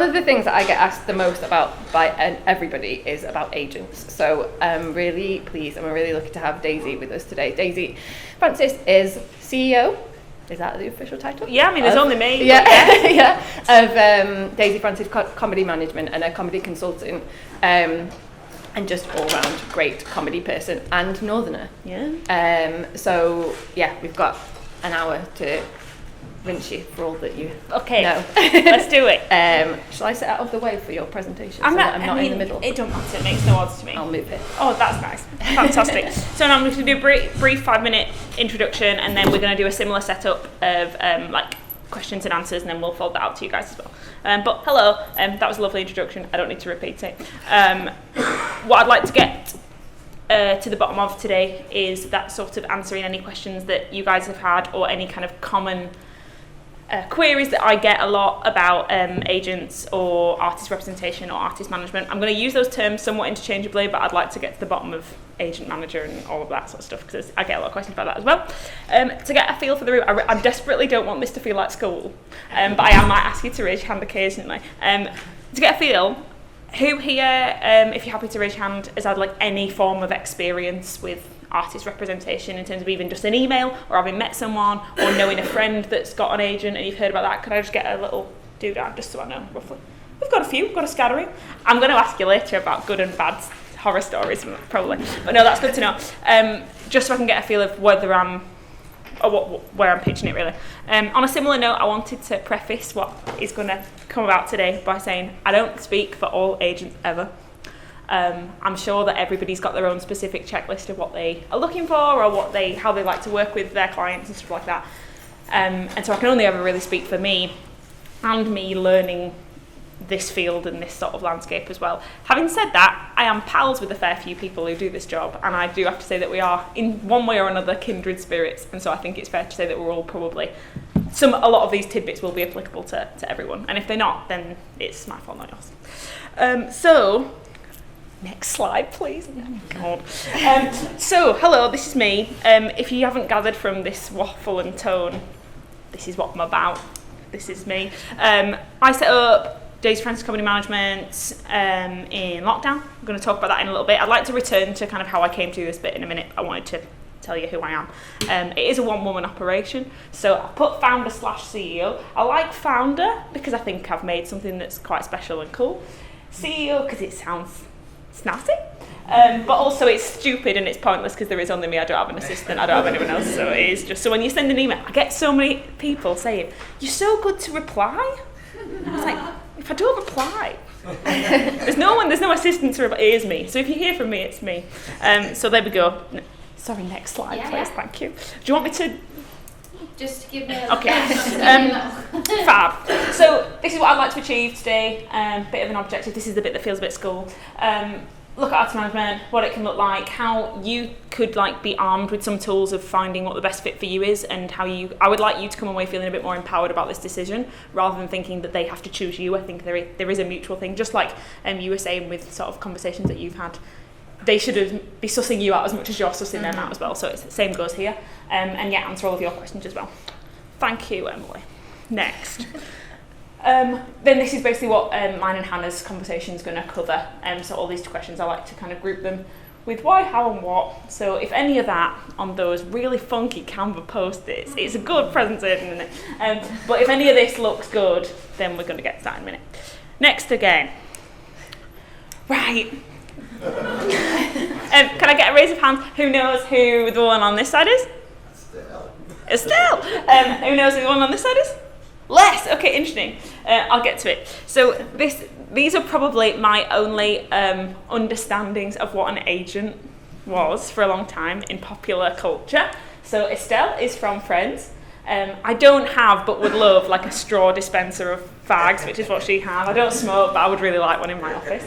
one of the things that I get asked the most about by everybody is about agents. So I'm really pleased and we're really lucky to have Daisy with us today. Daisy Francis is CEO. Is that the official title? Yeah, I mean, there's only me. Yeah, of Daisy Francis Comedy Management and a comedy consultant. And just all-round great comedy person and northerner. Yeah. So, yeah, we've got an hour to rinse you for all that you know. Let's do it. Shall I set out of the way for your presentation I'm I'm not in the middle? It don't matter, it makes no odds to me. I'll move it. Oh, that's nice. Fantastic. So now I'm going to do a brief 5-minute introduction, and then we're going to do a similar setup of like questions and answers, and then we'll fold that out to you guys as well. But hello, that was a lovely introduction. I don't need to repeat it. What I'd like to get to the bottom of today is that sort of answering any questions that you guys have had or any kind of common queries that I get a lot about agents or artist representation or artist management. I'm going to use those terms somewhat interchangeably, but I'd like to get to the bottom of agent manager and all of that sort of stuff, because I get a lot of questions about that as well. To get a feel for the room, I desperately don't want this to feel like school, but I might ask you to raise your hand occasionally. To get a feel, who here, if you're happy to raise your hand, has had like any form of experience with artist representation in terms of even just an email or having met someone or knowing a friend that's got an agent and you've heard about that? Could I just get a little doodad just so I know roughly? We've got a few, we've got a scattering. I'm going to ask you later about good and bad horror stories probably, but no, that's good to know. Just so I can get a feel of whether I'm or where I'm pitching it really. On a similar note, I wanted to preface what is going to come about today by saying I don't speak for all agents ever. I'm sure that everybody's got their own specific checklist of what they are looking for or how they like to work with their clients and stuff like that. And so I can only ever really speak for me and me learning this field and this sort of landscape as well. Having said that, I am pals with a fair few people who do this job, and I do have to say that we are in one way or another kindred spirits, and so I think it's fair to say that we're all probably a lot of these tidbits will be applicable to everyone, and if they're not, then it's my fault, not yours. So next slide, please. Oh, God. So, hello, this is me. If you haven't gathered from this waffle and tone, this is what I'm about. This is me. I set up Daisy Francis Comedy Management in lockdown. I'm going to talk about that in a little bit. I'd like to return to kind of how I came to this bit in a minute. I wanted to tell you who I am. It is a one-woman operation, so I put founder/CEO. I like founder because I think I've made something that's quite special and cool. CEO because it sounds snazzy, but also it's stupid and it's pointless because there is only me. I don't have an assistant, I don't have anyone else, so it is just, so when you send an email, I get so many people saying, "You're so good to reply." I was like, if I don't reply, there's no assistant to reply, it is me. So if you hear from me, it's me. So there we go. Sorry, next slide, please. Thank you. Do you want me to? Just give me a Okay. Fab. So this is what I'd like to achieve today. Bit of an objective. This is the bit that feels a bit school. Look at artist management, what it can look like, how you could like be armed with some tools of finding what the best fit for you is, and how I would like you to come away feeling a bit more empowered about this decision rather than thinking that they have to choose you. I think there is a mutual thing, just like you were saying with sort of conversations that you've had. They should be sussing you out as much as you're sussing them out as well. So it's the same goes here. And yeah, answer all of your questions as well. Thank you, Emily. Next. Then this is basically what mine and Hannah's conversation is going to cover. So all these questions, I like to kind of group them with why, how, and what. So if any of that on those really funky Canva post-its, it's a good presentation, isn't it? But if any of this looks good, then we're going to get to that in a minute. Next again. Right. Can I get a raise of hands? Who knows who the one on this side is? Estelle. Who knows who the one on this side is? Les. Okay, interesting. I'll get to it. So these are probably my only understandings of what an agent was for a long time in popular culture. So Estelle is from Friends. I don't have, but would love, like a straw dispenser of fags, which is what she has. I don't smoke, but I would really like one in my office.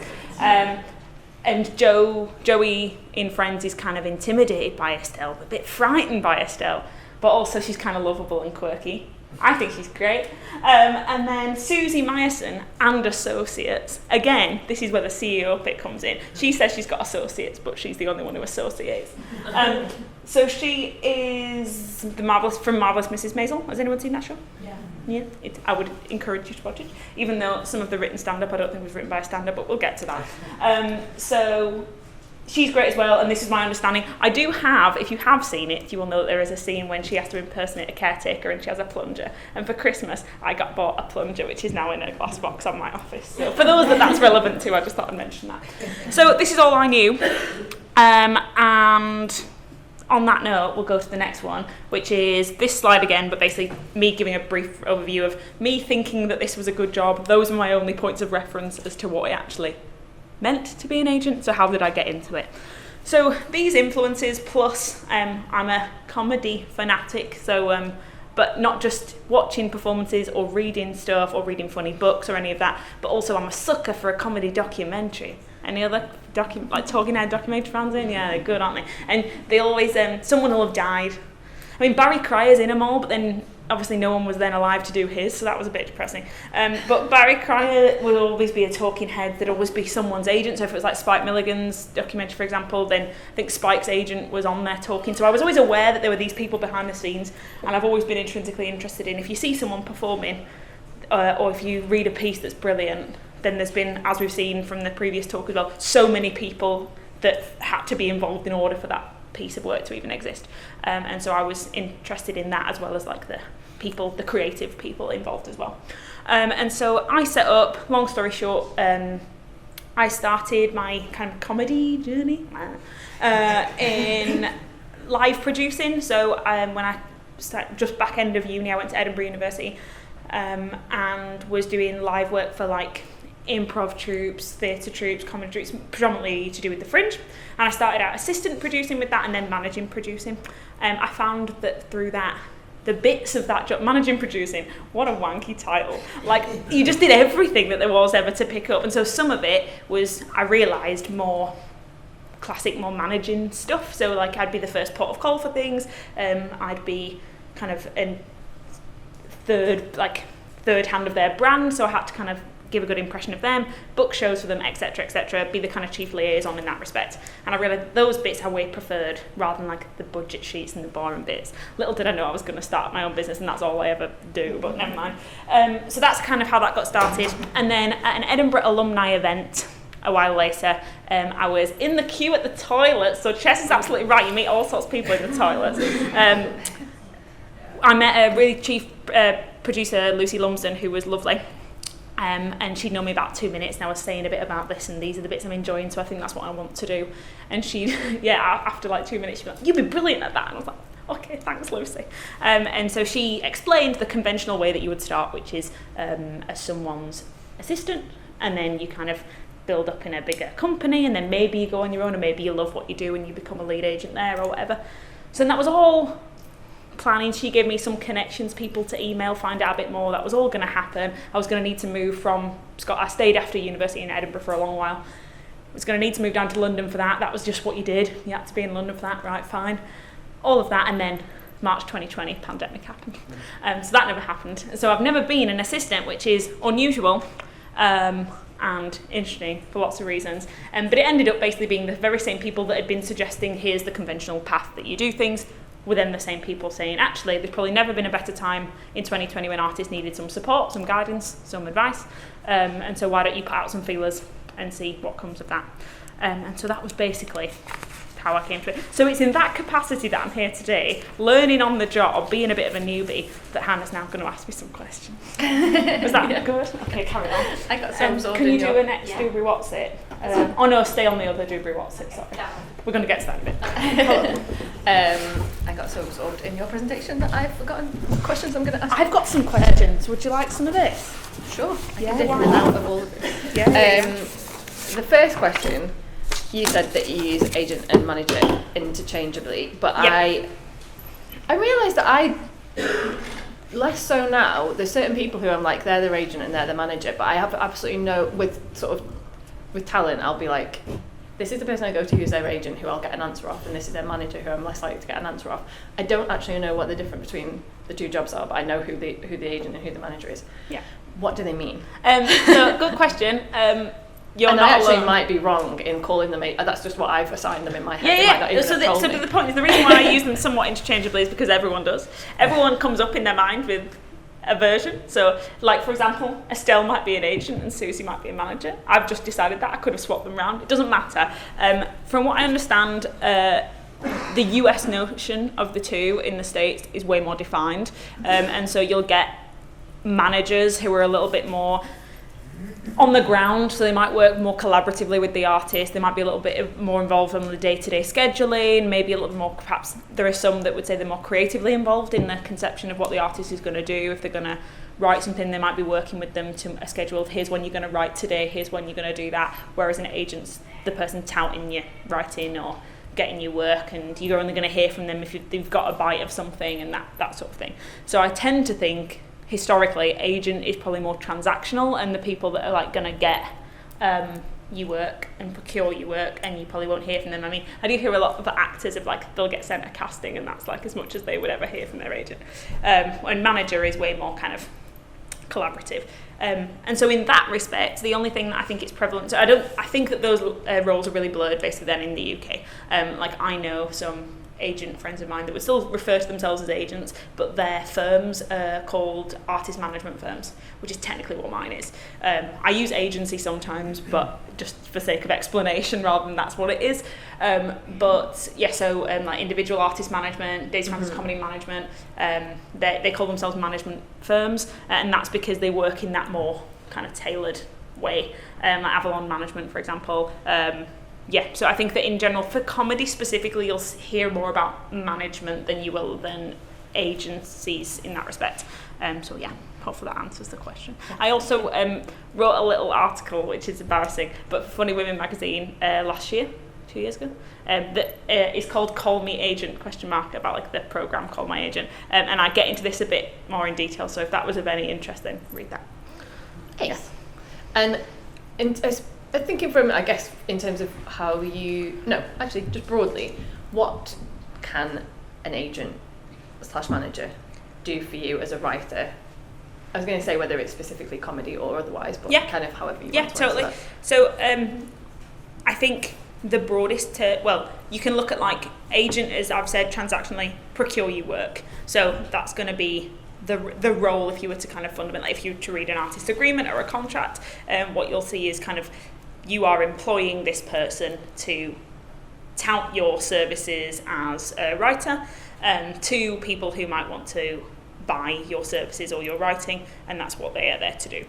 And Joey in Friends is kind of intimidated by Estelle, a bit frightened by Estelle, but also she's kind of lovable and quirky. I think she's great. And then Susie Meyerson and associates. Again, this is where the CEO bit comes in. She says she's got associates, but she's the only one who associates. So she is from Marvelous Mrs. Maisel. Has anyone seen that show? Yeah. I would encourage you to watch it, even though some of the written stand-up I don't think was written by a stand-up, but we'll get to that. So she's great as well, and this is my understanding. I do have, if you have seen it, you will know that there is a scene when she has to impersonate a caretaker and she has a plunger. And for Christmas, I got bought a plunger, which is now in a glass box on my office. So for those that's relevant to, I just thought I'd mention that. So this is all I knew. And on that note, we'll go to the next one, which is this slide again, but basically me giving a brief overview of me thinking that this was a good job. Those are my only points of reference as to what it actually meant to be an agent. So how did I get into it? So these influences, plus I'm a comedy fanatic, so but not just watching performances or reading stuff or reading funny books or any of that, but also I'm a sucker for a comedy documentary. Any other like talking head documentary fans in? Yeah, they're good, aren't they? And they always someone will have died. I mean, Barry Cryer's in them all, but then obviously no one was then alive to do his, so that was a bit depressing. But Barry Cryer will always be a talking head. There'd always be someone's agent. So if it was like Spike Milligan's documentary, for example, then I think Spike's agent was on there talking. So I was always aware that there were these people behind the scenes, and I've always been intrinsically interested in if you see someone performing, or if you read a piece that's brilliant, then there's been, as we've seen from the previous talk as well, so many people that had to be involved in order for that piece of work to even exist. And so I was interested in that, as well as like the people, the creative people involved as well. And so I set up, long story short, I started my kind of comedy journey in live producing. So when I started just back end of uni, I went to Edinburgh University and was doing live work for like improv troupes, theatre troupes, comedy troupes, predominantly to do with the Fringe. And I started out assistant producing with that and then managing producing. I found that through that, the bits of that job, managing producing, what a wanky title. Like, you just did everything that there was ever to pick up. And so some of it was, I realised, more classic, more managing stuff. So like I'd be the first port of call for things. I'd be kind of a third hand of their brand. So I had to kind of give a good impression of them, book shows for them, etc., be the kind of chief liaison in that respect. And I realised those bits I way preferred rather than like the budget sheets and the boring bits. Little did I know I was going to start my own business and that's all I ever do, but never mind. So that's kind of how that got started. And then at an Edinburgh alumni event a while later, I was in the queue at the toilet. So Chess is absolutely right, you meet all sorts of people in the toilets. I met a really chief producer, Lucy Lumsden, who was lovely. And she'd known me about 2 minutes and I was saying a bit about this and these are the bits I'm enjoying, so I think that's what I want to do. And she, after like 2 minutes, she'd be like, you'd be brilliant at that. And I was like, okay, thanks, Lucy. And so she explained the conventional way that you would start, which is as someone's assistant, and then you kind of build up in a bigger company, and then maybe you go on your own, and maybe you love what you do and you become a lead agent there or whatever. So that was all planning. She gave me some connections, people to email, find out a bit more. That was all going to happen. I was going to need to move from Scotland. I stayed after university in Edinburgh for a long while. I was going to need to move down to London for that. That was just what you did. You had to be in London for that, right, fine. All of that, and then March 2020, pandemic happened. So that never happened. So I've never been an assistant, which is unusual and interesting for lots of reasons. But it ended up basically being the very same people that had been suggesting, here's the conventional path that you do things, were then the same people saying, actually, there's probably never been a better time in 2020 when artists needed some support, some guidance, some advice. And so why don't you put out some feelers and see what comes of that? And so that was basically how I came to it. So it's in that capacity that I'm here today, learning on the job, being a bit of a newbie, that Hannah's now going to ask me some questions. Was that good? Okay, carry on. I got some sort Can you do a next Dewberry What's It? Oh no, stay on the other Dewberry What's It, sorry. We're going to get to that in a bit. I got so absorbed in your presentation that I've forgotten what questions I'm going to ask. I've got some questions. Would you like some of this? Sure. I can dip in and out of all of it. The first question, you said that you use agent and manager interchangeably, but I realised that I less so now. There's certain people who I'm like, they're their agent and they're the manager, but I have absolutely no, with talent, I'll be like, this is the person I go to who's their agent, who I'll get an answer off, and this is their manager, who I'm less likely to get an answer off. I don't actually know what the difference between the two jobs are, but I know who the agent and who the manager is. Yeah. What do they mean? So good question. you're and not I actually alone. might be wrong in calling them that's just what I've assigned them in my head. They might not Yeah. even So, have told so me. the point is, the reason why I use them somewhat interchangeably is because everyone does. Everyone comes up in their mind with a version. So, like for example, Estelle might be an agent and Susie might be a manager. I've just decided that I could have swapped them around. It doesn't matter. From what I understand, the US notion of the two in the States is way more defined, and so you'll get managers who are a little bit more on the ground, so they might work more collaboratively with the artist. They might be a little bit more involved in the day-to-day scheduling, maybe a little more, perhaps there are some that would say they're more creatively involved in the conception of what the artist is going to do. If they're going to write something, they might be working with them to a schedule of here's when you're going to write today, here's when you're going to do that, whereas an agent's the person touting your writing or getting you work, and you're only going to hear from them if they've got a bite of something and that sort of thing. So I tend to think historically agent is probably more transactional, and the people that are like going to get you work and procure your work, and you probably won't hear from them. I mean, I do hear a lot of actors of like they'll get sent a casting and that's like as much as they would ever hear from their agent. And manager is way more kind of collaborative. And so in that respect, the only thing that I think is prevalent, so I think that those roles are really blurred basically then in the UK. Like I know some agent friends of mine that would still refer to themselves as agents, but their firms are called artist management firms, which is technically what mine is. I use agency sometimes, but just for sake of explanation rather than that's what it is. But yeah, so like individual artist management, Daisy Francis Comedy Management, they call themselves management firms, and that's because they work in that more kind of tailored way, like Avalon Management, for example. Yeah, so I think that in general, for comedy specifically, you'll hear more about management than you will than agencies in that respect. So yeah, hopefully that answers the question. I also wrote a little article, which is embarrassing, but for Funny Women magazine last year, 2 years ago, that is called Call Me Agent, ? About like the programme Call My Agent. And I get into this a bit more in detail, so if that was of any interest, then read that. Yes. And thinking from, I guess, in terms of how just broadly, what can an agent / manager do for you as a writer? I was going to say whether it's specifically comedy or otherwise, but kind of however you want to answer totally. that. So I think the broadest you can look at like agent, as I've said, transactionally procure you work. So that's going to be the role if you were to kind of fundamentally, if you were to read an artist agreement or a contract, what you'll see is kind of you are employing this person to tout your services as a writer to people who might want to buy your services or your writing, and that's what they are there to do.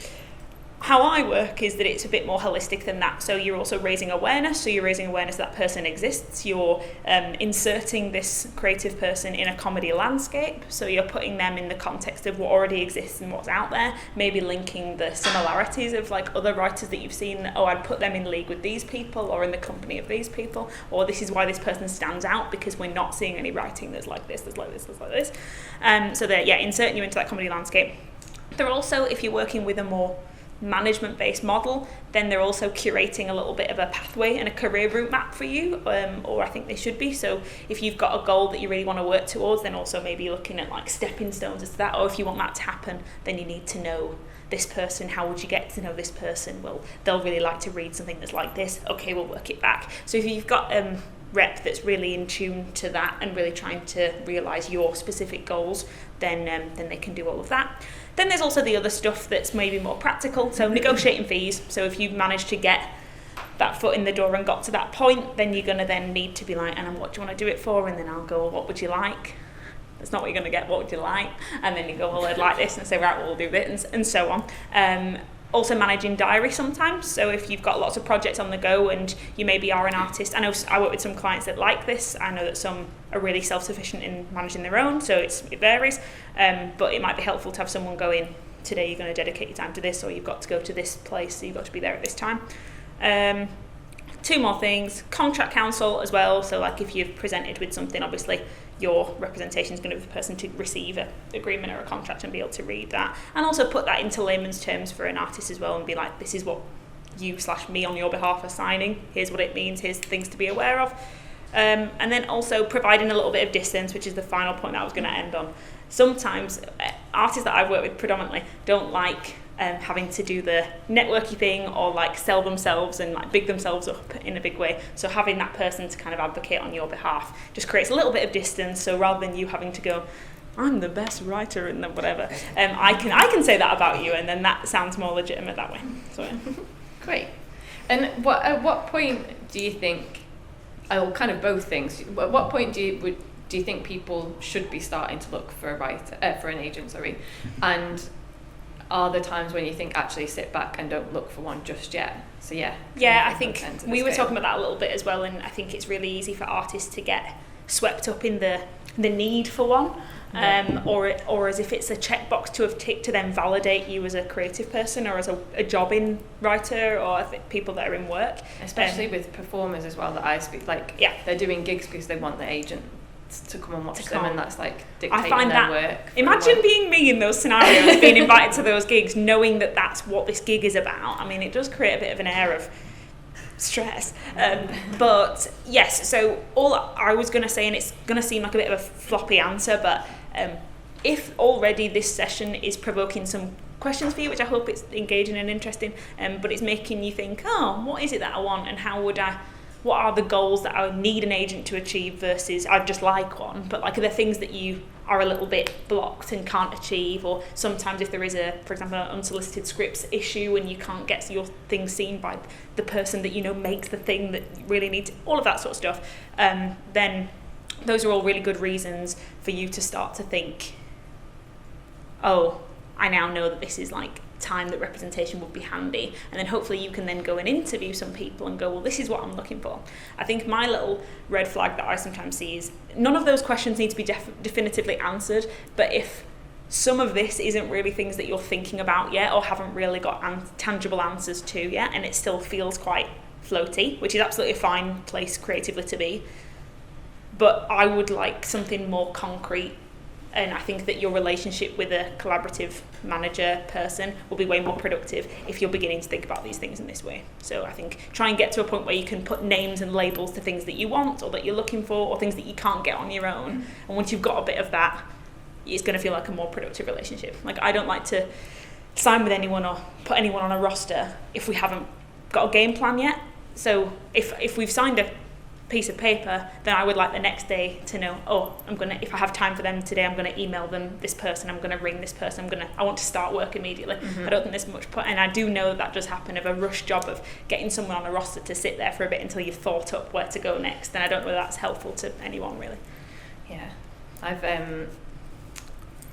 How I work is that it's a bit more holistic than that. So you're also raising awareness. So you're raising awareness that person exists. You're inserting this creative person in a comedy landscape. So you're putting them in the context of what already exists and what's out there. Maybe linking the similarities of like other writers that you've seen. Oh, I'd put them in league with these people or in the company of these people. Or this is why this person stands out because we're not seeing any writing that's like this, that's like this, that's like this. So they're inserting you into that comedy landscape. They're also, if you're working with a more management-based model, then they're also curating a little bit of a pathway and a career route map for you, or I think they should be. So if you've got a goal that you really want to work towards, then also maybe looking at like stepping stones as to that, or if you want that to happen, then you need to know this person. How would you get to know this person? Well, they'll really like to read something that's like this. Okay, we'll work it back. So if you've got rep that's really in tune to that and really trying to realise your specific goals, then they can do all of that. Then there's also the other stuff that's maybe more practical, so negotiating fees. So if you've managed to get that foot in the door and got to that point, then you're going to then need to be like, and what do you want to do it for? And then I'll go, well, what would you like? That's not what you're going to get, what would you like? And then you go, well, I'd like this, and say, right, well, we'll do this, and so on. Also managing diary sometimes. So if you've got lots of projects on the go and you maybe are an artist, I know I work with some clients that like this. I know that some are really self-sufficient in managing their own, so it varies. But it might be helpful to have someone go in, today you're going to dedicate your time to this, or you've got to go to this place, so you've got to be there at this time. Two more things, contract counsel as well. So like if you've presented with something, obviously your representation is going to be the person to receive an agreement or a contract and be able to read that, and also put that into layman's terms for an artist as well, and be like, this is what you / me on your behalf are signing, here's what it means, here's things to be aware of. And then also providing a little bit of distance, which is the final point that I was going to end on. Sometimes artists that I've worked with predominantly don't like having to do the networky thing or like sell themselves and like big themselves up in a big way. So having that person to kind of advocate on your behalf just creates a little bit of distance. So rather than you having to go, I'm the best writer in the whatever, I can say that about you, and then that sounds more legitimate that way. So yeah. Great. And at what point do you think, or kind of both things, at what point do you think people should be starting to look for an agent, and are there times when you think actually sit back and don't look for one just yet? So yeah. Yeah, I think we were talking about that a little bit as well, and I think it's really easy for artists to get swept up in the need for one. Or as if it's a checkbox to have ticked to then validate you as a creative person or as a jobbing writer, or I think people that are in work. Especially with performers as well that I speak, they're doing gigs because they want the agent to come and watch them, and that's like dictating I find their that, work. Imagine being me in those scenarios, being invited to those gigs, knowing that that's what this gig is about. I mean, it does create a bit of an air of stress, but yes, so all I was going to say, and it's going to seem like a bit of a floppy answer, but if already this session is provoking some questions for you, which I hope it's engaging and interesting, but it's making you think, what is it that I want, and what are the goals that I need an agent to achieve versus I'd just like one, but like are there things that you are a little bit blocked and can't achieve, or sometimes if there is for example, an unsolicited scripts issue and you can't get your thing seen by the person that makes the thing that you really need to, all of that sort of stuff, then those are all really good reasons for you to start to think, I now know that this is like time that representation would be handy, and then hopefully you can then go and interview some people and go, well, this is what I'm looking for. I think my little red flag that I sometimes see is none of those questions need to be definitively answered, but if some of this isn't really things that you're thinking about yet or haven't really got tangible answers to yet, and it still feels quite floaty, which is absolutely a fine place creatively to be, but I would like something more concrete. And I think that your relationship with a collaborative manager person will be way more productive if you're beginning to think about these things in this way. So I think try and get to a point where you can put names and labels to things that you want or that you're looking for or things that you can't get on your own. And once you've got a bit of that, it's going to feel like a more productive relationship. Like, I don't like to sign with anyone or put anyone on a roster if we haven't got a game plan yet. So if we've signed a piece of paper, then I would like the next day to know, if I have time for them today, I'm going to email them this person, I'm going to ring this person, I want to start work immediately. I don't think there's much and I do know that does happen, of a rush job of getting someone on a roster to sit there for a bit until you've thought up where to go next, and I don't know whether that's helpful to anyone really. Yeah,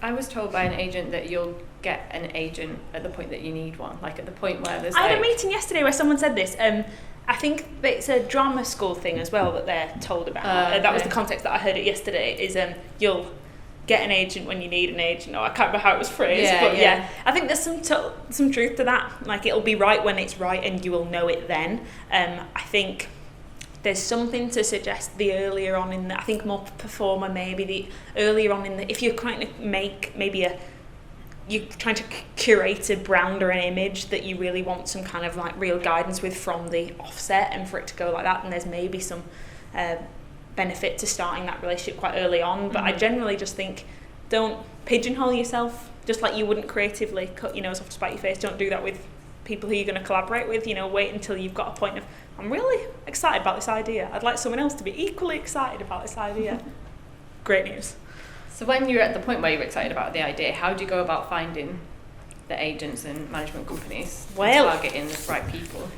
I was told by an agent that you'll get an agent at the point that you need one, like at the point where there's I had a meeting yesterday where someone said this. I think it's a drama school thing as well that they're told about. That was the context that I heard it yesterday, is you'll get an agent when you need an agent. I can't remember how it was phrased, but yeah. I think there's some truth to that. Like, it'll be right when it's right and you will know it then. I think there's something to suggest the earlier on in the, I think more performer maybe, the earlier on in the, if you're trying to make maybe you're trying to curate a brand or an image that you really want some kind of like real guidance with from the offset, and for it to go like that, and there's maybe some benefit to starting that relationship quite early on. But I generally just think, don't pigeonhole yourself, just like you wouldn't creatively cut your nose off to spite your face. Don't do that with people who you're going to collaborate with. Wait until you've got a point of, I'm really excited about this idea, I'd like someone else to be equally excited about this idea. Great news. So when you're at the point where you're excited about the idea, how do you go about finding the agents and management companies and targeting the right people?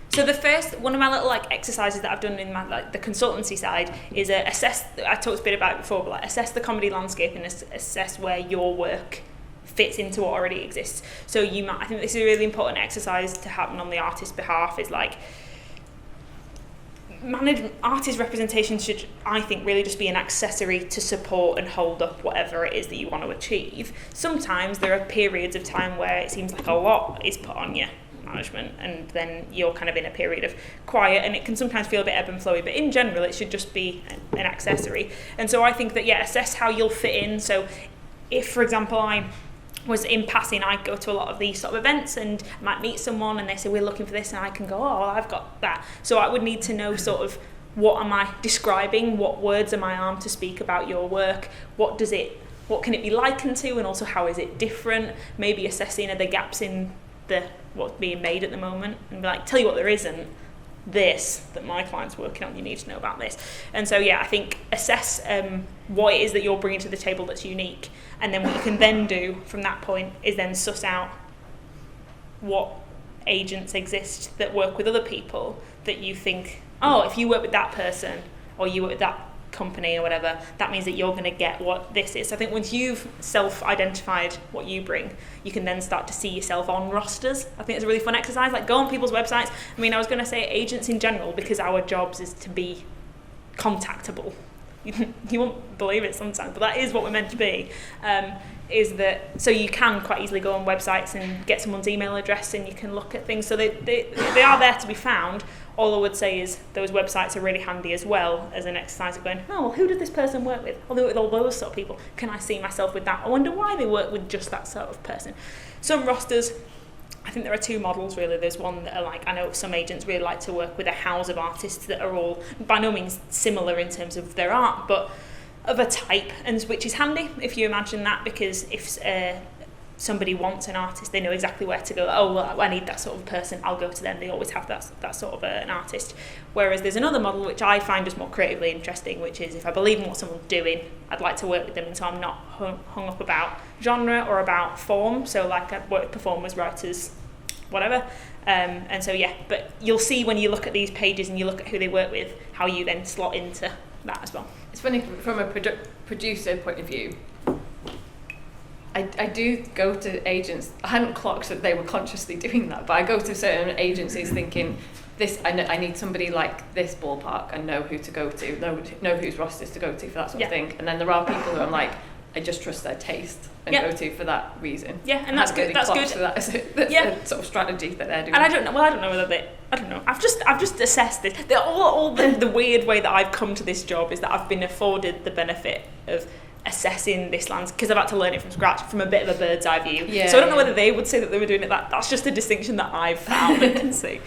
So the first, one of my little exercises that I've done in my the consultancy side is assess. I talked a bit about it before, but assess the comedy landscape and assess where your work fits into what already exists. So I think this is a really important exercise to happen on the artist's behalf. Is artist representation should, I think, really just be an accessory to support and hold up whatever it is that you want to achieve. Sometimes there are periods of time where it seems like a lot is put on you, management, and then you're kind of in a period of quiet, and it can sometimes feel a bit ebb and flowy, but in general it should just be an accessory. And so I think that, assess how you'll fit in. So if, for example, I was in passing, I go to a lot of these sort of events and I might meet someone and they say, we're looking for this, and I can go, I've got that. So I would need to know sort of, what am I describing? What words am I armed to speak about your work? What does it what can it be likened to, and also how is it different, maybe assessing are the gaps in what's being made at the moment, and be like, tell you what, there isn't this that my client's working on, you need to know about this. And so I think assess what it is that you're bringing to the table that's unique, and then what you can then do from that point is then suss out what agents exist that work with other people that you think, oh, if you work with that person or you work with that company or whatever, that means that you're going to get what this is. So I think once you've self-identified what you bring, you can then start to see yourself on rosters. I think it's a really fun exercise, like go on people's websites. I mean, I was going to say agents in general, because our jobs is to be contactable. You won't believe it sometimes, but that is what we're meant to be. Is that so you can quite easily go on websites and get someone's email address, and you can look at things. So they are there to be found. All I would say is those websites are really handy as well as an exercise of going, oh, well, who did this person work with? I'll do it with all those sort of people. Can I see myself with that? I wonder why they work with just that sort of person. Some rosters, I think there are two models really. There's one that are like, I know some agents really like to work with a house of artists that are all by no means similar in terms of their art, but of a type, and which is handy if you imagine that, because if somebody wants an artist, they know exactly where to go. Oh, well, I need that sort of person, I'll go to them. They always have that sort of an artist. Whereas there's another model which I find just more creatively interesting, which is if I believe in what someone's doing, I'd like to work with them, and so I'm not hung up about genre or about form. So like I work with performers, writers, whatever. And so but you'll see when you look at these pages and you look at who they work with, how you then slot into that as well. It's funny, from a producer point of view, I do go to agents. I hadn't clocked that they were consciously doing that, but I go to certain agencies thinking, I need somebody like this ballpark, and know who to go to, know whose rosters to go to for that sort of thing. And then there are people who I'm like, I just trust their taste and go to for that reason. Yeah, and that's good. That's good. So that's a sort of strategy that they're doing. And I don't know whether I don't know. I've just assessed this. The weird way that I've come to this job is that I've been afforded the benefit of assessing this land, because I've had to learn it from scratch, from a bit of a bird's eye view. Yeah, so I don't know whether they would say that they were doing it. That's just a distinction that I've found and can see.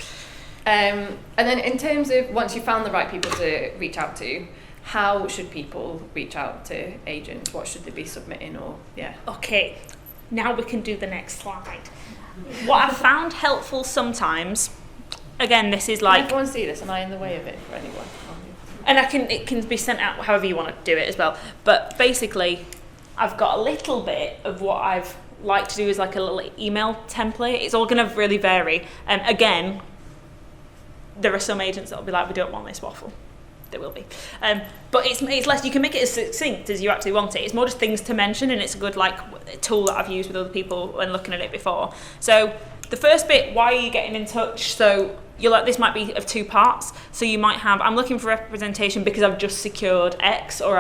And then in terms of once you found the right people to reach out to, how should people reach out to agents? What should they be submitting Okay, now we can do the next slide. What I've found helpful sometimes, again, this is like... Can everyone see this? Am I in the way of it for anyone? And it can be sent out however you want to do it as well. But basically, I've got a little bit of what I've liked to do is like a little email template. It's all going to really vary. Again, there are some agents that will be like, we don't want this waffle. There will be. But it's less, you can make it as succinct as you actually want it. It's more just things to mention, and it's a good tool that I've used with other people when looking at it before. So the first bit, why are you getting in touch? So you're like, this might be of two parts. So you might have, I'm looking for representation because I've just secured X, or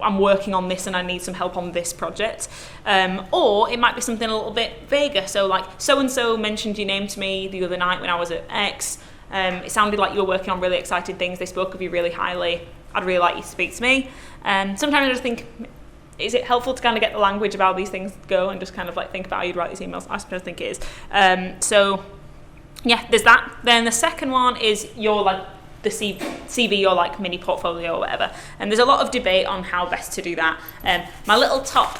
I'm working on this and I need some help on this project. Or it might be something a little bit vaguer. So like, so-and-so mentioned your name to me the other night when I was at X. It sounded like you were working on really exciting things. They spoke of you really highly. I'd really like you to speak to me. Sometimes I just think, is it helpful to kind of get the language of how these things go and just kind of like think about how you'd write these emails? I suppose think it is. So yeah, there's that. Then the second one is your the CV, your mini portfolio or whatever. And there's a lot of debate on how best to do that. My little top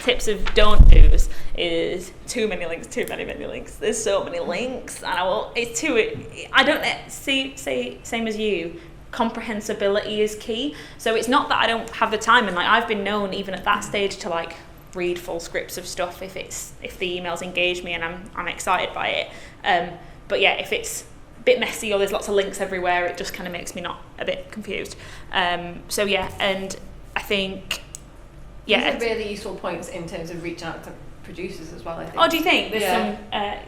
tips of don't do's is too many links. There's so many links, and I don't say same as you. Comprehensibility is key. So it's not that I don't have the time, and I've been known even at that stage to read full scripts of stuff if the emails engage me and I'm excited by it. But yeah, if it's a bit messy or there's lots of links everywhere, it just kind of makes me not a bit confused. So yeah, and I think these are really useful points in terms of reaching out to producers as well, I think. Oh, do you think there's some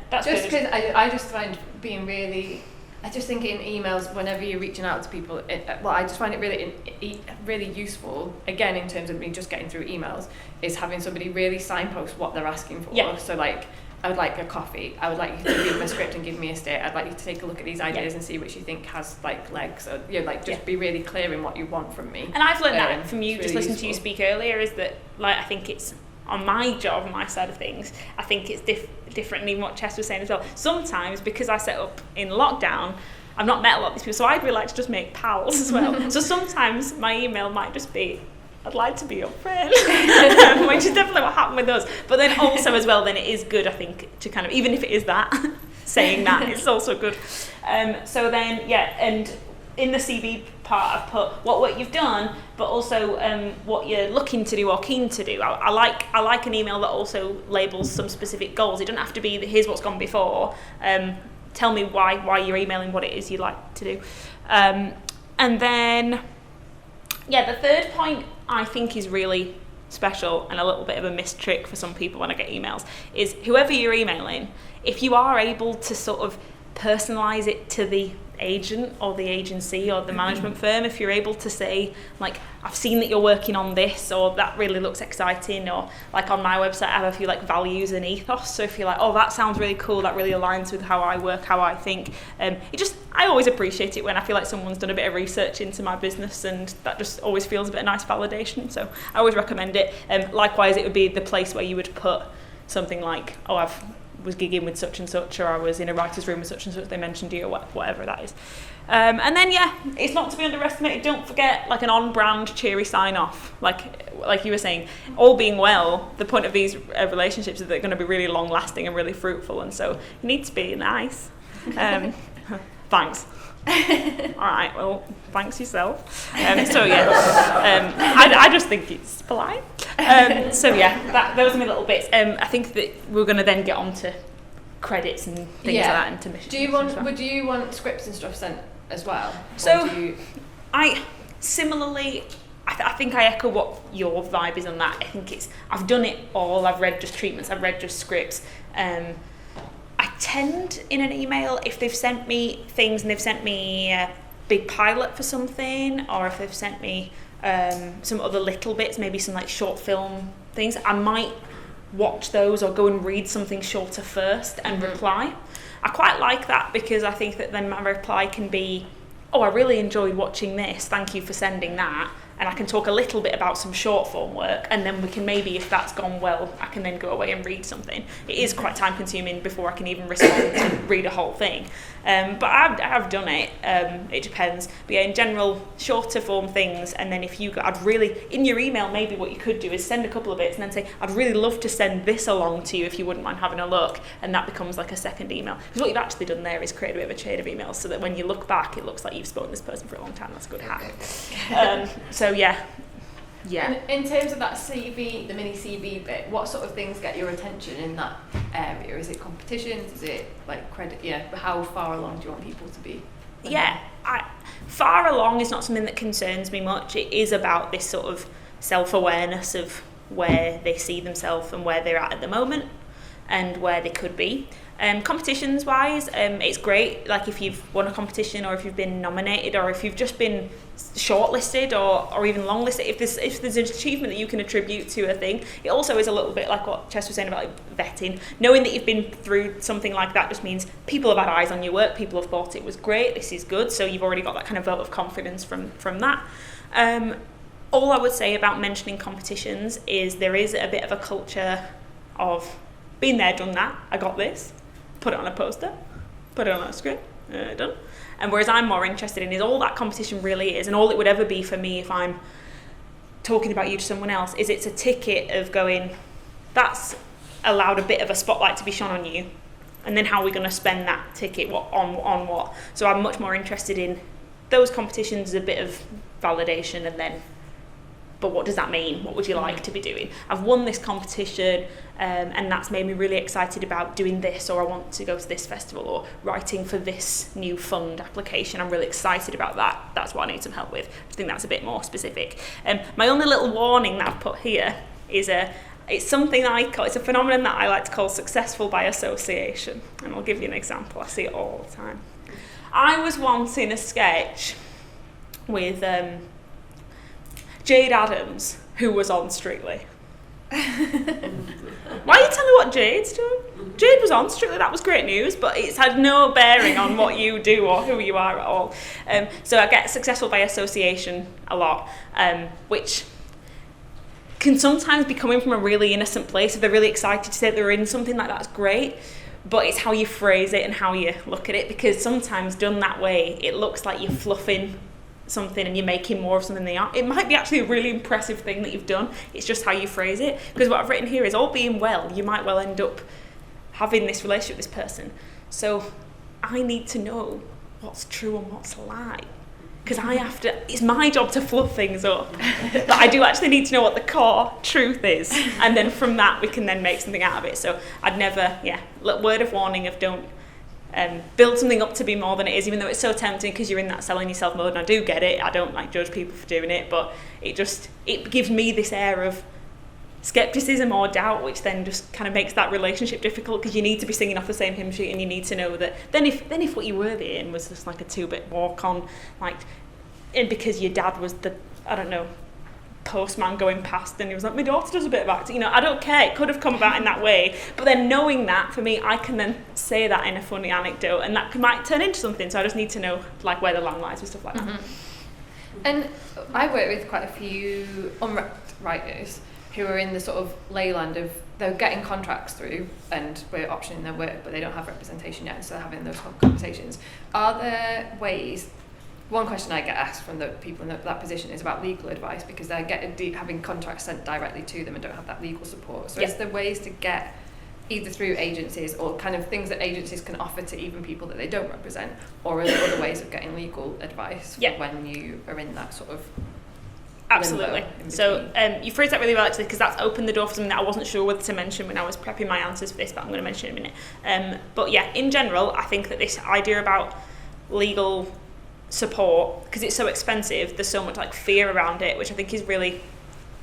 that's just because I just find being really, I just think in emails, whenever you're reaching out to people, I just find it really useful, again, in terms of me just getting through emails, is having somebody really signpost what they're asking for. Yeah. So I would like a coffee. I would like you to read my script and give me a state. I'd like you to take a look at these ideas and see which you think has legs. Or be really clear in what you want from me. And I've learned that from you, just really listening to you speak earlier, is that I think it's on my job, on my side of things, I think it's different, and even what Chess was saying as well. Sometimes, because I set up in lockdown, I've not met a lot of these people, so I'd really like to just make pals as well. So sometimes my email might just be I'd like to be your friend, which is definitely what happened with us. But then also as well, then it is good, I think, to kind of, even if it is that, saying that, it's also good. So then, yeah, and in the CV part, I've put what you've done, but also what you're looking to do or keen to do. I like an email that also labels some specific goals. It doesn't have to be here's what's gone before. Tell me why you're emailing, what it is you'd like to do. And then, yeah, the third point I think is really special and a little bit of a missed trick for some people when I get emails is whoever you're emailing, if you are able to sort of personalize it to the agent or the agency or the management firm, if you're able to say, like, I've seen that you're working on this, or that really looks exciting, or like on my website I have a few like values and ethos, so if you're like, oh, that sounds really cool, that really aligns with how I work, how I think, I always appreciate it when I feel like someone's done a bit of research into my business, and that just always feels a bit of nice validation, so I always recommend it. Likewise, it would be the place where you would put something like, oh, I've was gigging with such and such, or I was in a writer's room with such and such, they mentioned you, or whatever that is. And then, yeah, it's not to be underestimated. Don't forget, like, an on-brand cheery sign-off. Like you were saying, all being well, the point of these relationships is that they're going to be really long-lasting and really fruitful, and so you need to be nice. Thanks. All right, well, thanks yourself. So yeah, I just think it's polite. So yeah, those are my little bits. I think that we're going to then get on to credits and things like that, and to missions. Would you want scripts and stuff sent as well? So I similarly, I think I echo what your vibe is on that. I think I've done it all. I've read just treatments. I've read just scripts. I tend in an email, if they've sent me things and they've sent me a big pilot for something, or if they've sent me some other little bits, maybe some like short film things, I might watch those or go and read something shorter first and reply. I quite like that, because I think that then my reply can be, oh, I really enjoyed watching this, thank you for sending that, and I can talk a little bit about some short form work, and then we can maybe, if that's gone well, I can then go away and read something. It is quite time consuming before I can even respond to read a whole thing. But I've done it, it depends. But yeah, in general, shorter form things, and then in your email, maybe what you could do is send a couple of bits and then say, I'd really love to send this along to you if you wouldn't mind having a look, and that becomes like a second email. Because what you've actually done there is create a bit of a chain of emails, so that when you look back, it looks like you've spoken to this person for a long time. That's a good hack. So yeah. In terms of that CV, the mini CV bit, what sort of things get your attention in that area? Is it competitions? Is it like credit? Yeah, how far along do you want people to be? Yeah, far along is not something that concerns me much. It is about this sort of self-awareness of where they see themselves and where they're at the moment and where they could be. Competitions wise, it's great, like if you've won a competition, or if you've been nominated, or if you've just been shortlisted or even longlisted, if there's an achievement that you can attribute to a thing. It also is a little bit like what Chess was saying about like vetting. Knowing that you've been through something like that just means people have had eyes on your work, people have thought it was great, this is good, so you've already got that kind of vote of confidence from that. All I would say about mentioning competitions is there is a bit of a culture of been there, done that, I got this, put it on a poster, put it on a script, done. And whereas I'm more interested in is all that competition really is, and all it would ever be for me if I'm talking about you to someone else, is it's a ticket of going, that's allowed a bit of a spotlight to be shone on you, and then how are we going to spend that ticket on what? So I'm much more interested in those competitions as a bit of validation, and then, but what does that mean? What would you like to be doing? I've won this competition, and that's made me really excited about doing this, or I want to go to this festival, or writing for this new fund application. I'm really excited about that. That's what I need some help with. I think that's a bit more specific. My only little warning that I've put here is it's something it's a phenomenon that I like to call successful by association. And I'll give you an example. I see it all the time. I was once in a sketch with Jade Adams, who was on Strictly. Why are you telling me what Jade's doing? Jade was on Strictly, that was great news, but it's had no bearing on what you do or who you are at all. So I get successful by association a lot, which can sometimes be coming from a really innocent place. If they're really excited to say they're in something, like that's great, but it's how you phrase it and how you look at it, because sometimes done that way, it looks like you're fluffing something and you're making more of something than they are, it might be actually a really impressive thing that you've done. It's just how you phrase it. Because what I've written here is, all being well, you might well end up having this relationship with this person. So I need to know what's true and what's a lie. Because it's my job to fluff things up. But I do actually need to know what the core truth is. And then from that, we can then make something out of it. So I'd never, word of warning of don't build something up to be more than it is, even though it's so tempting because you're in that selling yourself mode. And I do get it. I don't judge people for doing it. But it gives me this air of skepticism or doubt, which then just kind of makes that relationship difficult, because you need to be singing off the same hymn sheet, and you need to know that then if what you were in was just like a 2-bit walk on, and because your dad was the, I don't know, postman going past and he was like, my daughter does a bit of acting, I don't care, it could have come about in that way, but then knowing that, for me, I can then say that in a funny anecdote, and that might turn into something. So I just need to know where the line lies with stuff like that. And I work with quite a few unwrapped writers who are in the sort of leyland of, they're getting contracts through and we're optioning their work, but they don't have representation yet, and so they're having those conversations. Are there ways, one question I get asked from the people in that position is about legal advice, because they're having contracts sent directly to them and don't have that legal support. So is there ways to get, either through agencies or kind of things that agencies can offer to even people that they don't represent, or are there other ways of getting legal advice for when you are in that sort of Absolutely. So you phrased that really well, actually, because that's opened the door for something that I wasn't sure whether to mention when I was prepping my answers for this, but I'm going to mention it in a minute. But yeah, in general, I think that this idea about legal support, because it's so expensive, there's so much fear around it, which I think is really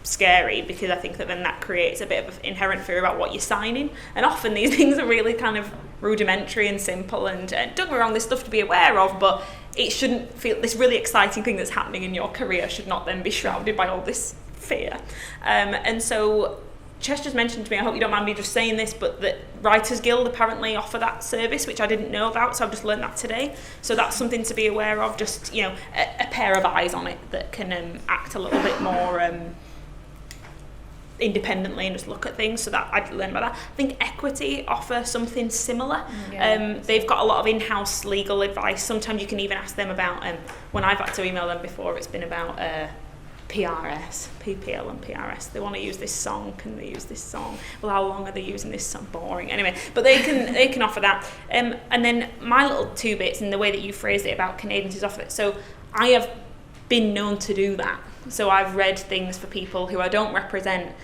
scary, because I think that then that creates a bit of inherent fear about what you're signing. And often these things are really kind of rudimentary and simple, and don't get me wrong, there's stuff to be aware of, but it shouldn't feel, this really exciting thing that's happening in your career should not then be shrouded by all this fear. And so Chester's mentioned to me, I hope you don't mind me just saying this, but that Writers Guild apparently offer that service, which I didn't know about, so I've just learned that today. So that's something to be aware of, just a pair of eyes on it that can act a little bit more independently and just look at things. So that I'd learn about that. I think Equity offer something similar. They've got a lot of in-house legal advice. Sometimes you can even ask them about, when I've had to email them before, it's been about PRS, PPL and PRS. They want to use this song. Can they use this song? Well, how long are they using this song? Boring. Anyway, but they can offer that. And then my little 2 bits, and the way that you phrased it about can agencies offer it. So I have been known to do that. So I've read things for people who I don't represent,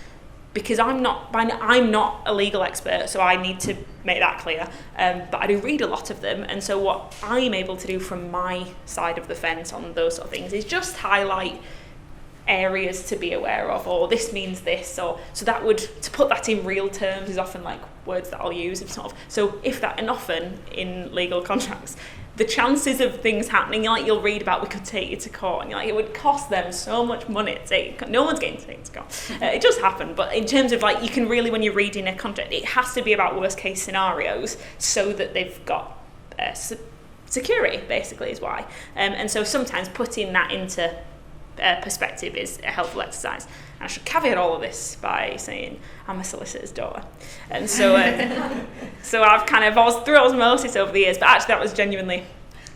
because I'm not a legal expert, so I need to make that clear. But I do read a lot of them, and so what I'm able to do from my side of the fence on those sort of things is just highlight areas to be aware of, or this means this, or so that would, to put that in real terms, is often words that I'll use. So if that, and often in legal contracts, the chances of things happening, you'll read about, we could take you to court, and it would cost them so much money to take. No one's getting taken to court. It does happen, but in terms of you can really, when you're reading a contract, it has to be about worst case scenarios, so that they've got security, basically, is why. And so sometimes putting that into perspective is a helpful exercise. And I should caveat all of this by saying I'm a solicitor's daughter, and so so I've kind of always through osmosis over the years, but actually that was genuinely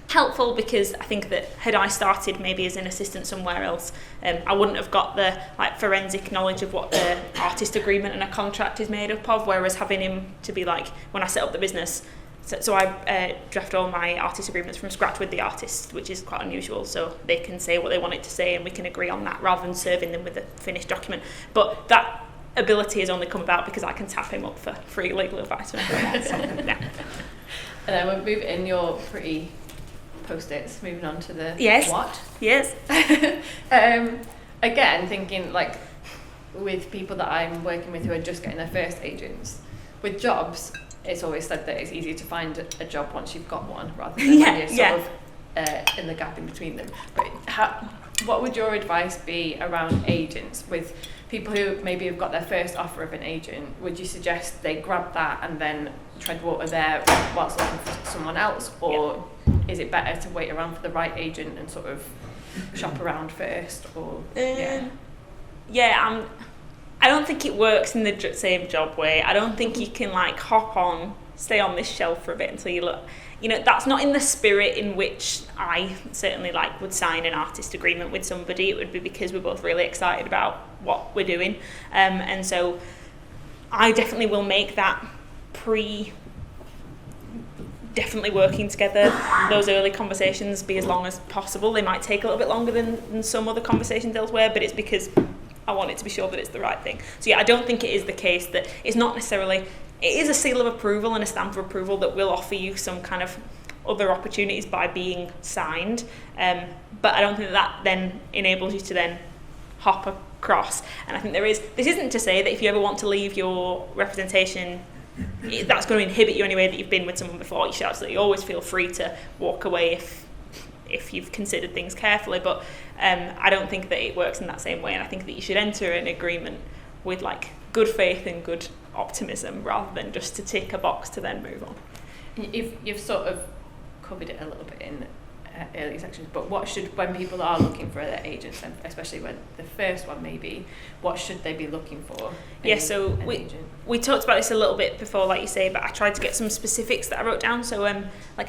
helpful, because I think that had I started maybe as an assistant somewhere else, I wouldn't have got the forensic knowledge of what the artist agreement and a contract is made up of, whereas having him to be when I set up the business. So I draft all my artist agreements from scratch with the artist, which is quite unusual, so they can say what they want it to say and we can agree on that, rather than serving them with a finished document. But that ability has only come about because I can tap him up for free legal advice whenever I want. So, yeah. And then we'll move in your pretty post-its, moving on to the what? Yes. Again, thinking with people that I'm working with who are just getting their first agents, with jobs, it's always said that it's easier to find a job once you've got one, rather than when you're sort of in the gap in between them. But what would your advice be around agents, with people who maybe have got their first offer of an agent? Would you suggest they grab that and then tread water there whilst looking for someone else, or is it better to wait around for the right agent and sort of shop around first? Or I don't think it works in the same job way. I don't think you can hop on stay on this shelf for a bit until you look. That's not in the spirit in which I certainly would sign an artist agreement with somebody. It would be because we're both really excited about what we're doing. And so I definitely will make that definitely working together, those early conversations be as long as possible. They might take a little bit longer than some other conversations elsewhere, but it's because I want it to be sure that it's the right thing. So yeah, I don't think it is the case that it's not necessarily, it is a seal of approval and a stamp of approval that will offer you some kind of other opportunities by being signed, but I don't think that then enables you to then hop across. And I think this isn't to say that if you ever want to leave your representation, that's going to inhibit you anyway that you've been with someone before. You should absolutely always feel free to walk away if you've considered things carefully, but I don't think that it works in that same way, and I think that you should enter an agreement with good faith and good optimism rather than just to tick a box to then move on. You've sort of covered it a little bit in earlier sections, but when people are looking for their agents, and especially when the first one maybe, what should they be looking for? So we talked about this a little bit before, like you say, but I tried to get some specifics that I wrote down. So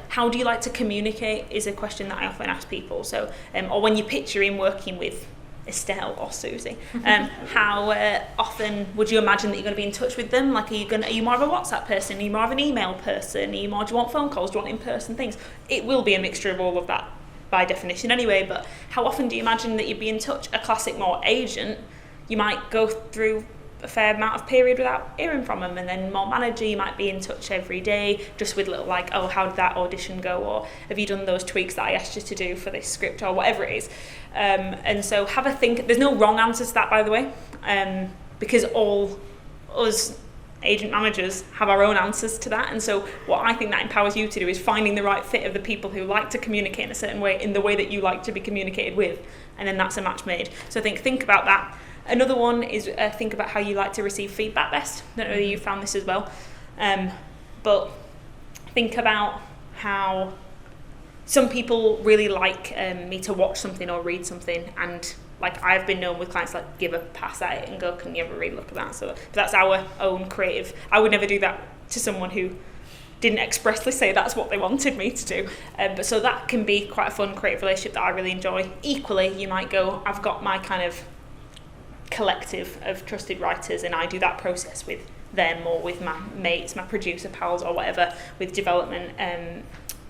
how do you like to communicate is a question that I often ask people. So or when you picture in working with Estelle or Susie, how often would you imagine that you're going to be in touch with them? Are you more of a WhatsApp person? Are you more of an email person? Do you want phone calls? Do you want in-person things? It will be a mixture of all of that by definition anyway, but how often do you imagine that you'd be in touch? A classic more agent, you might go through a fair amount of period without hearing from them, and then more manager, you might be in touch every day just with little oh, how did that audition go, or have you done those tweaks that I asked you to do for this script, or whatever it is. And so have a think. There's no wrong answer to that, by the way, because all us agent managers have our own answers to that. And so what I think that empowers you to do is finding the right fit of the people who like to communicate in a certain way, in the way that you like to be communicated with, and then that's a match made. So think about that. Another one is think about how you like to receive feedback best. I don't know whether you found this as well, but think about how some people really like me to watch something or read something, and I've been known with clients give a pass at it and go, can you ever really look at that? So that's our own creative. I would never do that to someone who didn't expressly say that's what they wanted me to do. But so that can be quite a fun creative relationship that I really enjoy. Equally, you might go, I've got my kind of collective of trusted writers, and I do that process with them or with my mates, my producer pals, or whatever, with development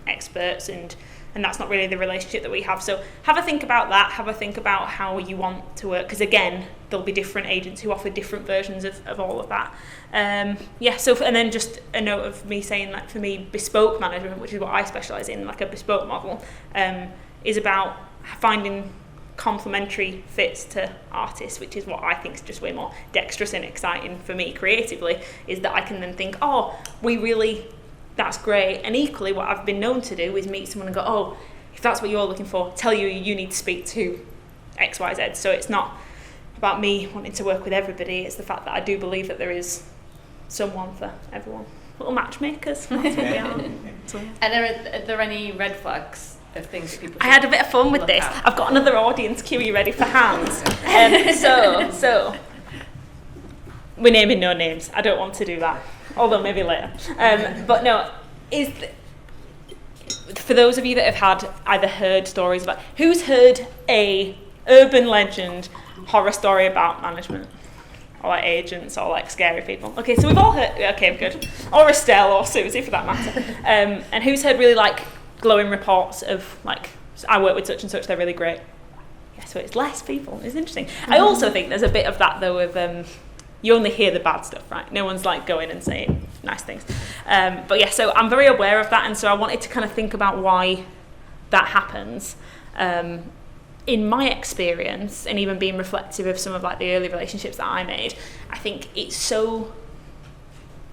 experts, and that's not really the relationship that we have. So have a think about that, have a think about how you want to work, because again, there'll be different agents who offer different versions of all of that. And then just a note of me saying, for me, bespoke management, which is what I specialise in, a bespoke model, is about finding complementary fits to artists, which is what I think is just way more dexterous and exciting for me creatively, is that I can then think, that's great. And equally, what I've been known to do is meet someone and go, oh, if that's what you're looking for, tell you need to speak to X, Y, Z. So it's not about me wanting to work with everybody, it's the fact that I do believe that there is someone for everyone. Little matchmakers. That's what we are. And are there any red flags of things that people should I had a bit of fun with this. at? I've got another audience cue. You ready for hands? So we're naming no names. I don't want to do that, although maybe later. But no, for those of you that have had either heard stories about, who's heard a urban legend horror story about management, or agents, or scary people? Okay, so we've all heard. Okay, good. Or Estelle or Susie, for that matter. And who's heard really glowing reports of I work with such and such, they're really great. Yeah, so it's less people. It's interesting. I also think there's a bit of that though of you only hear the bad stuff, right? No one's going and saying nice things. But yeah, so I'm very aware of that, and so I wanted to kind of think about why that happens. In my experience, and even being reflective of some of the early relationships that I made, I think it's so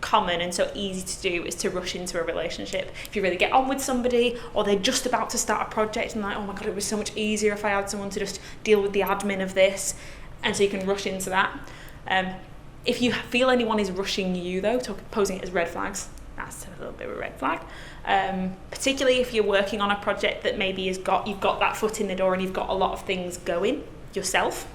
common and so easy to do is to rush into a relationship. If you really get on with somebody, or they're just about to start a project and oh my god, it was so much easier if I had someone to just deal with the admin of this, and so you can rush into that. If you feel anyone is rushing you though, posing it as red flags, that's a little bit of a red flag. Particularly if you're working on a project that maybe you've got that foot in the door and you've got a lot of things going yourself,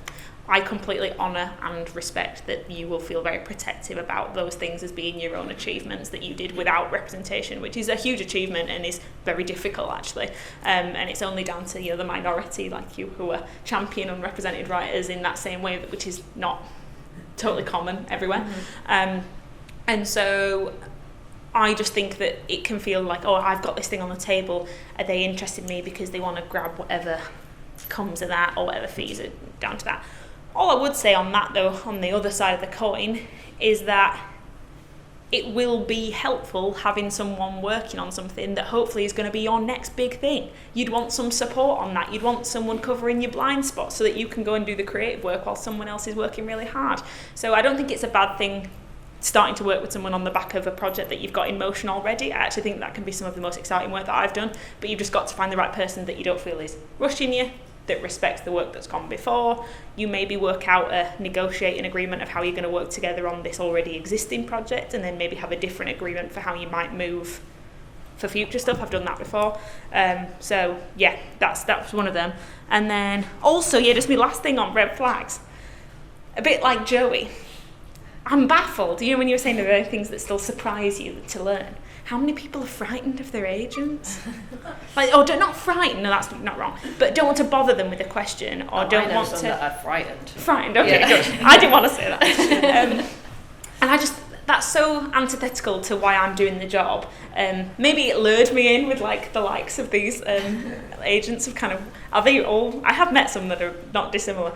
I completely honour and respect that you will feel very protective about those things as being your own achievements that you did without representation, which is a huge achievement and is very difficult actually. And it's only down to the minority like you who are champion unrepresented writers in that same way, which is not totally common everywhere. And so I just think that it can feel like, oh, I've got this thing on the table. Are they interested in me because they want to grab whatever comes of that or whatever fees are down to that? All I would say on that, though, on the other side of the coin, is that it will be helpful having someone working on something that hopefully is going to be your next big thing. You'd want some support on that. You'd want someone covering your blind spots so that you can go and do the creative work while someone else is working really hard. So I don't think it's a bad thing starting to work with someone on the back of a project that you've got in motion already. I actually think that can be some of the most exciting work that I've done, but you've just got to find the right person that you don't feel is rushing you, that respects the work that's gone before. You maybe negotiate an agreement of how you're going to work together on this already existing project, and then maybe have a different agreement for how you might move for future stuff. I've done that before. So yeah, that's one of them. And then also, just my last thing on red flags. A bit like Joey, I'm baffled. When you were saying there are things that still surprise you to learn. How many people are frightened of their agents? Not frightened, no, that's not wrong, but don't want to bother them with a question, or don't want to... that are frightened. Frightened, okay, good. I didn't want to say that. And that's so antithetical to why I'm doing the job. Maybe it lured me in with the likes of these agents of are they all... I have met some that are not dissimilar,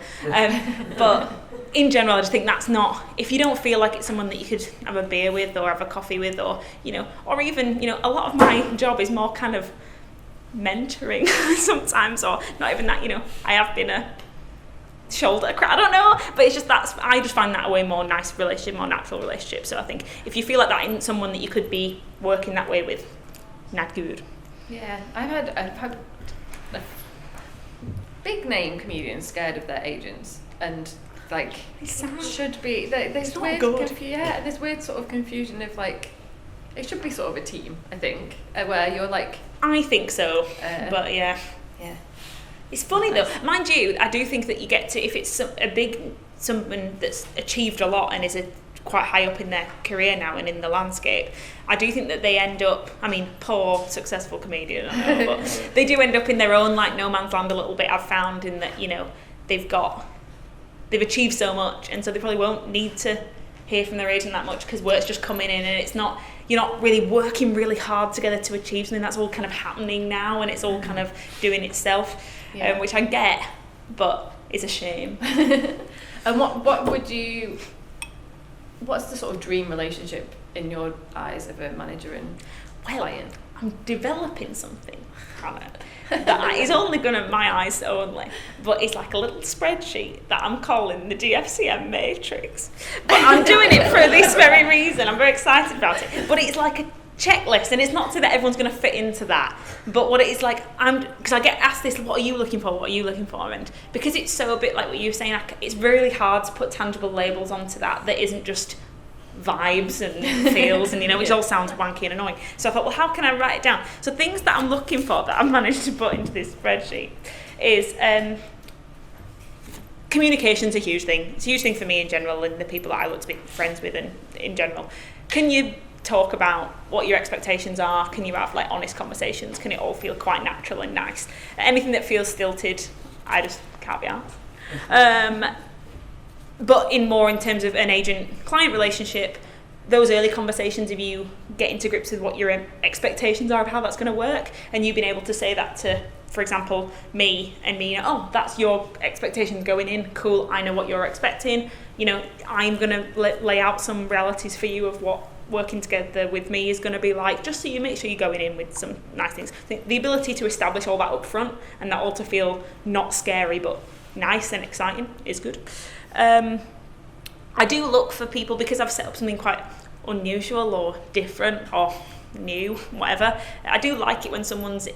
but in general I just think that's not... If you don't feel like it's someone that you could have a beer with or have a coffee with, or or even a lot of my job is more kind of mentoring sometimes, or not even that, I have been a shoulder crack, I don't know, but it's just I just find that a way more nice relationship, more natural relationship. So I think if you feel like that isn't someone that you could be working that way with, not good. Yeah, I've had big name comedians scared of their agents, and should be there's weird there's weird sort of confusion of it should be sort of a team, I think, where you're I think so, but yeah. It's funny though, mind you, I do think that you get to, if it's someone that's achieved a lot and is quite high up in their career now and in the landscape, I do think that they end up, poor successful comedian, I know, but they do end up in their own no man's land a little bit, I've found, in that, they've achieved so much, and so they probably won't need to hear from their agent that much because work's just coming in, and you're not really working really hard together to achieve something. That's all kind of happening now, and it's all kind of doing itself, which I get, but it's a shame. And what's the sort of dream relationship in your eyes of a manager and client? I'm developing something, Hannah, that is only going to my eyes only, but it's like a little spreadsheet that I'm calling the DFCM matrix. But I'm doing it for this very reason. I'm very excited about it. But it's like a checklist, and it's not so that everyone's going to fit into that, but what it is because I get asked this, what are you looking for, and because it's so a bit like what you were saying, it's really hard to put tangible labels onto that isn't just vibes and feels and which all sounds wanky and annoying. So I thought, well, how can I write it down? So things that I'm looking for that I've managed to put into this spreadsheet is communication's a huge thing. It's a huge thing for me in general, and the people that I look to be friends with, and in general. Can you talk about what your expectations are? Can you have honest conversations? Can it all feel quite natural and nice? Anything that feels stilted, I just can't be asked. But in terms of an agent-client relationship, those early conversations of you getting to grips with what your expectations are of how that's going to work, and you being able to say that to, for example, me, oh, that's your expectations going in, cool, I know what you're expecting, I'm going to lay out some realities for you of what working together with me is going to be like, just so you make sure you're going in with some nice things. I think the ability to establish all that up front, and that all to feel not scary but nice and exciting, is good. I do look for people, because I've set up something quite unusual or different or new, whatever. I do like it when someone's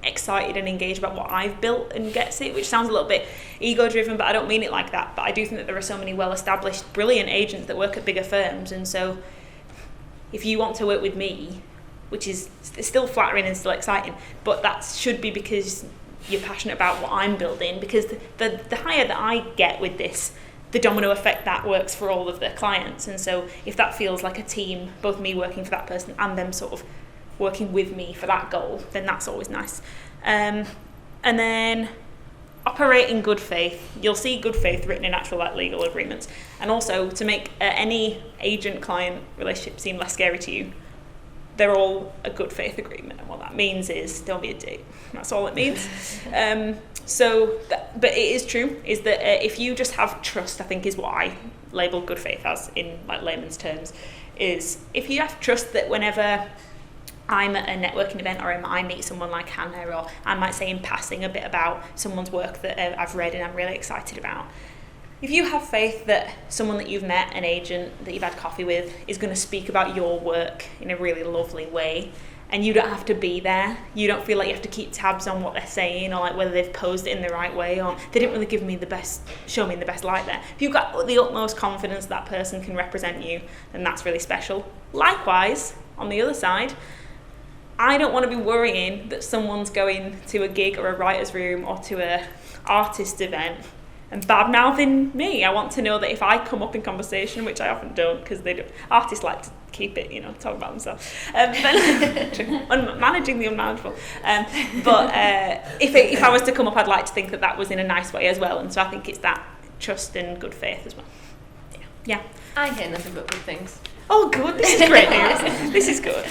excited and engaged about what I've built and gets it, which sounds a little bit ego-driven, but I don't mean it like that. But I do think that there are so many well-established, brilliant agents that work at bigger firms, and so if you want to work with me, which is still flattering and still exciting, but that should be because you're passionate about what I'm building, because the higher that I get with this, the domino effect that works for all of the clients. And so if that feels like a team, both me working for that person and them sort of working with me for that goal, then that's always nice. And then operate in good faith. You'll see good faith written in actual like legal agreements. And also, to make any agent-client relationship seem less scary to you, they're all a good faith agreement. And what that means is don't be a dick. That's all it means. But it is true, is that if you just have trust, I think is what I label good faith as in like layman's terms, is if you have trust that whenever I'm at a networking event or I meet someone like Hannah, or I might say in passing a bit about someone's work that I've read and I'm really excited about. If you have faith that someone that you've met, an agent that you've had coffee with, is going to speak about your work in a really lovely way, and you don't have to be there, you don't feel like you have to keep tabs on what they're saying, or like whether they've posed it in the right way, or they didn't really show me in the best light there. If you've got the utmost confidence that person can represent you, then that's really special. Likewise, on the other side, I don't want to be worrying that someone's going to a gig or a writer's room or to a artist event and bad-mouthing me. I want to know that if I come up in conversation, which I often don't, because artists like to keep it, talk about themselves. Managing the unmanageable. But if I was to come up, I'd like to think that was in a nice way as well. And so I think it's that trust and good faith as well. Yeah. I hear nothing but good things. Oh, good. This is great news. This is good.